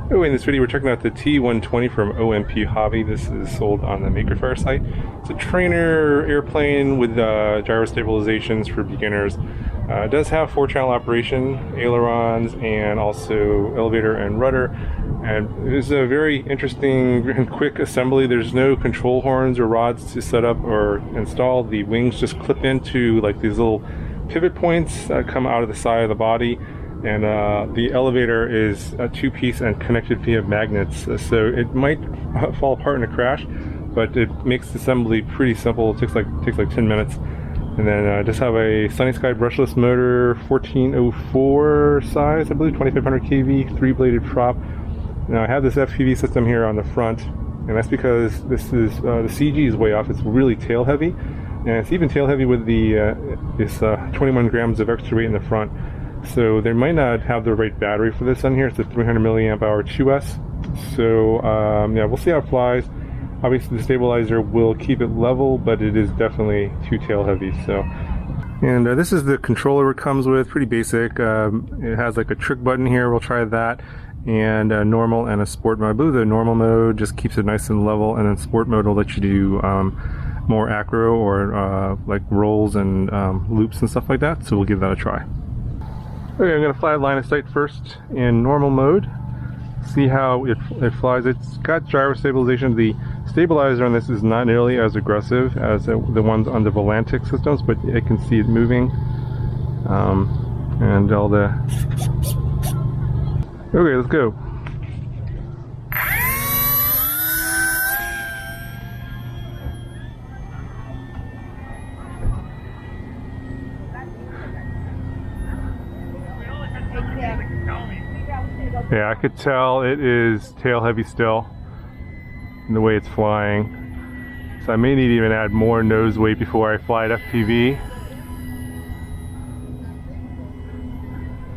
Oh, in this video we're checking out the T120 from OMPHOBBY. This is sold on the Maker Faire site. It's a trainer airplane with gyro stabilizations for beginners. It does have 4-channel operation, ailerons, and also elevator and rudder. And it is a very interesting and quick assembly. There's no control horns or rods to set up or install. The wings just clip into like these little pivot points that come out of the side of the body. And the elevator is a 2-piece and connected via magnets, so it might fall apart in a crash, but it makes the assembly pretty simple. It takes like 10 minutes. And then just have a Sunny Sky brushless motor, 1404 size, I believe, 2500 kV, 3-bladed prop. Now I have this FPV system here on the front, and that's because this is the CG is way off. It's really tail heavy, and it's even tail heavy with the this 21 grams of extra weight in the front. So they might not have the right battery for this on here. It's a 300 milliamp hour 2S. So yeah, we'll see how it flies. Obviously the stabilizer will keep it level, but it is definitely too tail heavy. So, and this is the controller it comes with, pretty basic. It has like a trick button here, we'll try that, and a normal and a sport mode. I believe the normal mode just keeps it nice and level, and then sport mode will let you do more acro or like rolls and loops and stuff like that. So we'll give that a try. Okay, I'm going to fly line of sight first in normal mode, see how it flies. It's got gyro stabilization. The stabilizer on this is not nearly as aggressive as the ones on the Volantic systems, but I can see it moving. And all the... Okay, let's go. Yeah, I could tell it is tail heavy still in the way it's flying. So I may need to even add more nose weight before I fly at FPV.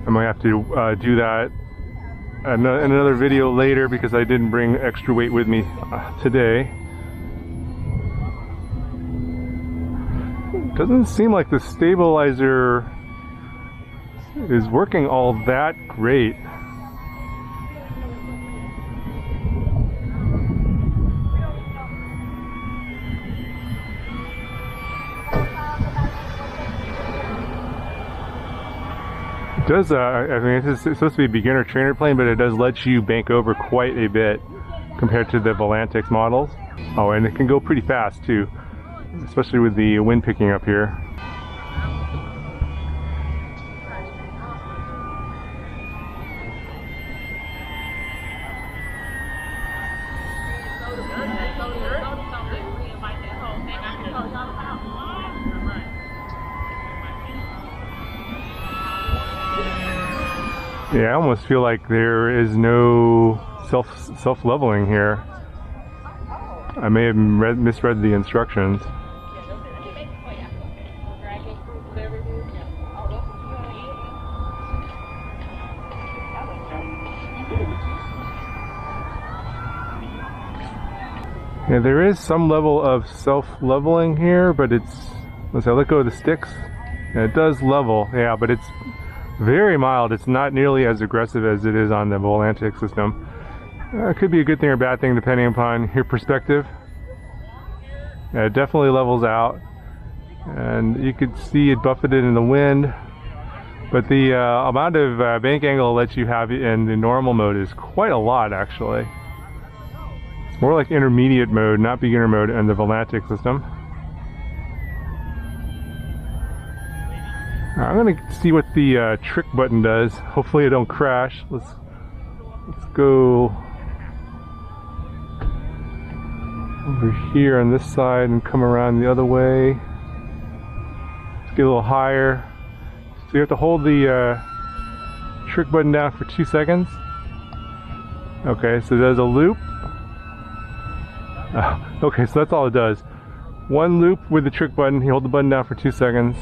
I might have to do that in another video later because I didn't bring extra weight with me today. It doesn't seem like the stabilizer is working all that great. It does, I mean, it's supposed to be a beginner trainer plane, but it does let you bank over quite a bit compared to the Volantic models. Oh, and it can go pretty fast too, especially with the wind picking up here. Yeah, I almost feel like there is no self-leveling here. I may have misread the instructions. Yeah, there is some level of self-leveling here, but it's... Let's say I let go of the sticks, and it does level, yeah, but it's very mild. It's not nearly as aggressive as it is on the Volantic system. It could be a good thing or bad thing depending upon your perspective. It definitely levels out, and you could see it buffeted in the wind, but the amount of bank angle it lets you have in the normal mode is quite a lot actually. It's more like intermediate mode, not beginner mode, in the Volantic system. I'm gonna see what the trick button does. Hopefully it don't crash. Let's go over here on this side and come around the other way. Let's get a little higher. So you have to hold the trick button down for 2 seconds. Okay, so it does a loop. Okay, so that's all it does. One loop with the trick button. You hold the button down for 2 seconds.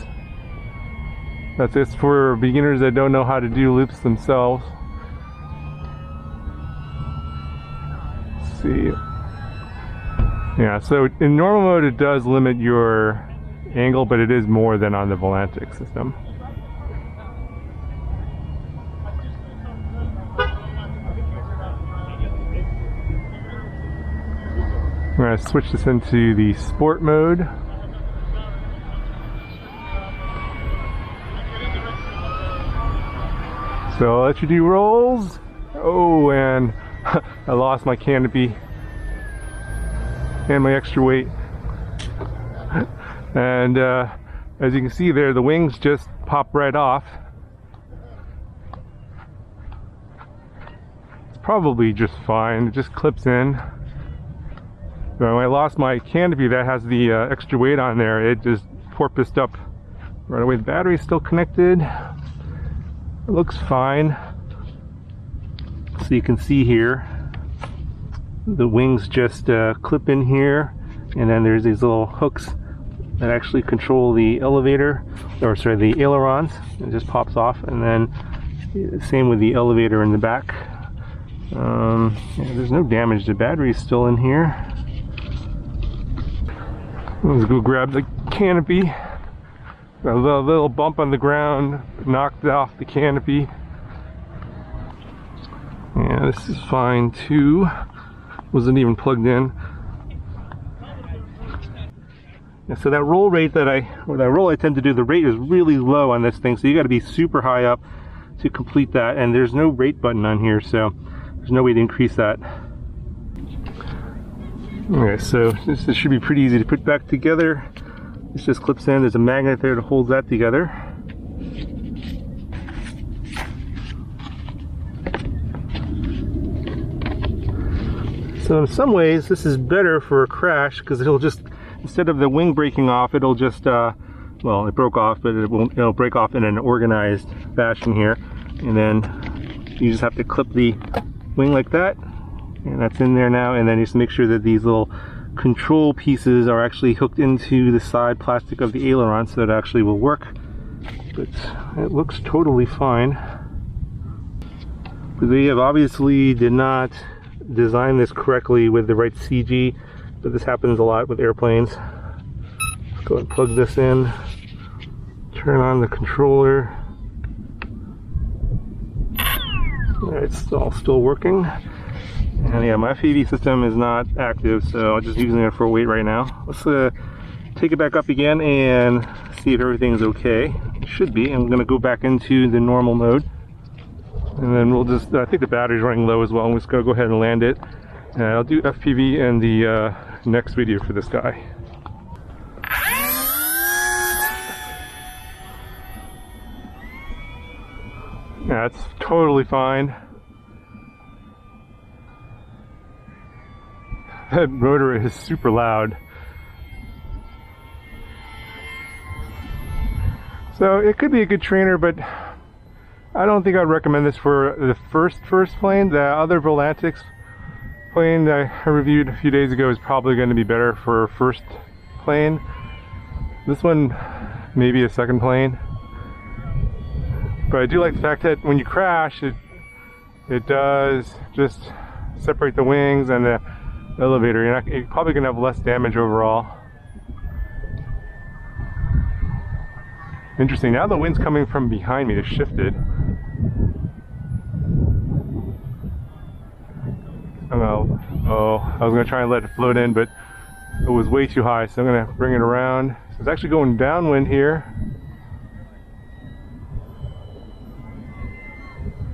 That's it for beginners that don't know how to do loops themselves. Let's see. Yeah, so in normal mode it does limit your angle, but it is more than on the Volantic system. going to switch this into the sport mode. So I'll let you do rolls. Oh, and I lost my canopy and my extra weight. And as you can see there, the wings just pop right off. It's probably just fine. It just clips in. So when I lost my canopy that has the extra weight on there, it just porpoised up right away. The battery's still connected. It looks fine. So you can see here, the wings just clip in here, and then there's these little hooks that actually control the elevator, or sorry, the ailerons. It just pops off, and then same with the elevator in the back. Yeah, there's no damage. The battery is still in here. Let's go grab the canopy. A little bump on the ground knocked off the canopy. Yeah, this is fine too. Wasn't even plugged in. Yeah, so that roll rate I tend to do, the rate is really low on this thing, so you got to be super high up to complete that, and there's no rate button on here, so there's no way to increase that. Okay, so this should be pretty easy to put back together. This just clips in. There's a magnet there to hold that together. So in some ways this is better for a crash, because it'll just, instead of the wing breaking off, it'll just well, it broke off, but it'll break off in an organized fashion here, and then you just have to clip the wing like that, and that's in there now. And then you just make sure that these little control pieces are actually hooked into the side plastic of the aileron, so it actually will work. But it looks totally fine. But they have obviously did not design this correctly with the right CG, but this happens a lot with airplanes. Let's go and plug this in, turn on the controller. It's all still working. And yeah, my FPV system is not active, so I'm just using it for weight right now. Let's take it back up again and see if everything's okay. It should be. I'm going to go back into the normal mode. And then we'll just, I think the battery's running low as well. I'm just going to go ahead and land it. And I'll do FPV in the next video for this guy. Yeah, it's totally fine. That motor is super loud. So it could be a good trainer, but I don't think I'd recommend this for the first plane. The other Volantics plane that I reviewed a few days ago is probably going to be better for a first plane. This one, maybe a second plane. But I do like the fact that when you crash, it does just separate the wings and the elevator. You're probably going to have less damage overall. Interesting. Now the wind's coming from behind me. It shifted. Oh, I was going to try and let it float in, but it was way too high, so I'm going to bring it around. So it's actually going downwind here.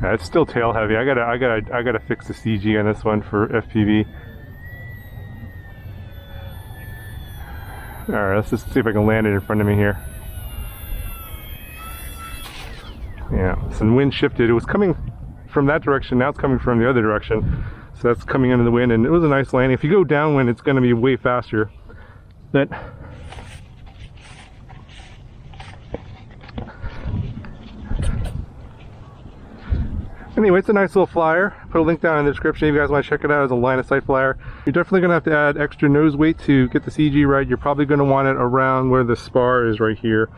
Yeah, it's still tail heavy. I gotta fix the CG on this one for FPV. All right, let's just see if I can land it in front of me here. Yeah, so the wind shifted. It was coming from that direction. Now it's coming from the other direction. So that's coming into the wind, and it was a nice landing. If you go downwind, it's going to be way faster. But anyway, it's a nice little flyer. Put a link down in the description if you guys want to check it out as a line of sight flyer. You're definitely going to have to add extra nose weight to get the CG right. You're probably going to want it around where the spar is right here.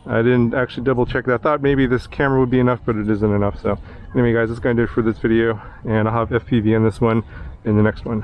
I didn't actually double check that. I thought maybe this camera would be enough, but it isn't enough. So anyway guys, that's going to do it for this video, and I'll have FPV in this one in the next one.